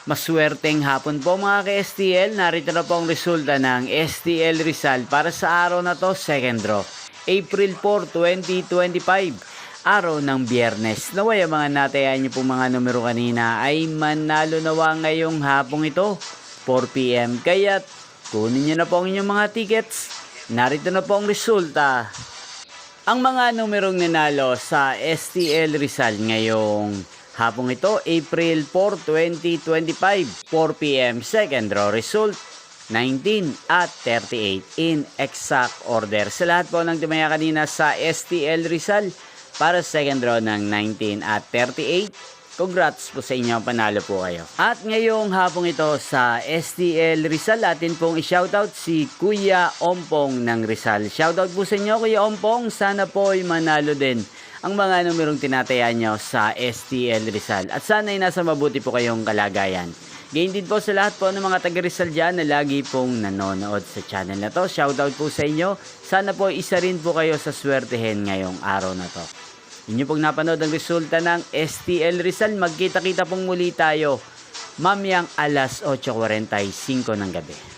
Maswerteng hapon po mga ka-STL, narito na po ang resulta ng STL Rizal para sa araw na to, second draw, April 4, 2025, araw ng Biyernes. Naway ang mga natayan niyo pong mga numero kanina ay manalo nawa ngayong hapong ito, 4 PM. Kaya't kunin niyo na po ang inyong mga tickets, narito na po ang resulta. Ang mga numerong nanalo sa STL Rizal ngayong hapong ito, April 4, 2025, 4 PM, second draw result, 19 at 38 in exact order. Sa lahat po ng tumaya kanina sa STL Rizal para second draw ng 19 at 38, congrats po sa inyo, panalo po kayo. At ngayong hapong ito sa STL Rizal, atin pong i-shoutout si Kuya Ompong ng Rizal. Shoutout po sa inyo Kuya Ompong, sana po ay manalo din ang mga numerong tinataya nyo sa STL Rizal. At sana ay nasa mabuti po kayong kalagayan. Gain din po sa lahat po ng mga taga Rizal dyan na lagi pong nanonood sa channel na to. Shoutout po sa inyo. Sana po isa rin po kayo sa swertehin ngayong araw na to. Inyo pong napanood ang resulta ng STL Rizal. Magkita-kita pong muli tayo mamayang alas 8:45 ng gabi.